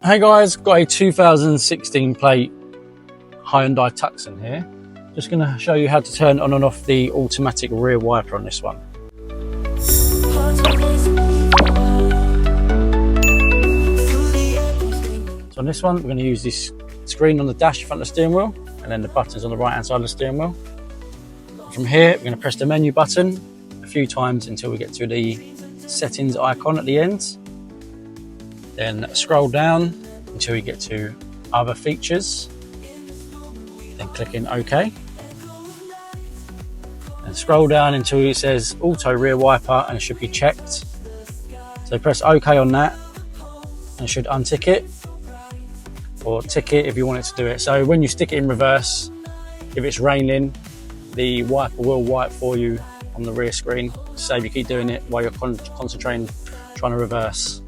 Hey guys, got a 2016 plate Hyundai Tucson here. Just going to show you how to turn on and off the automatic rear wiper on this one. So on this one, we're going to use this screen on the dash in front of the steering wheel, and then the buttons on the right hand side of the steering wheel. From here, we're going to press the menu button a few times until we get to the settings icon at the end. Then scroll down until you get to other features. Then click in OK. And scroll down until it says auto rear wiper and it should be checked. So press OK on that and it should untick it, or tick it if you want it to do it. So when you stick it in reverse, if it's raining, the wiper will wipe for you on the rear screen. Save you keep doing it while you're concentrating trying to reverse.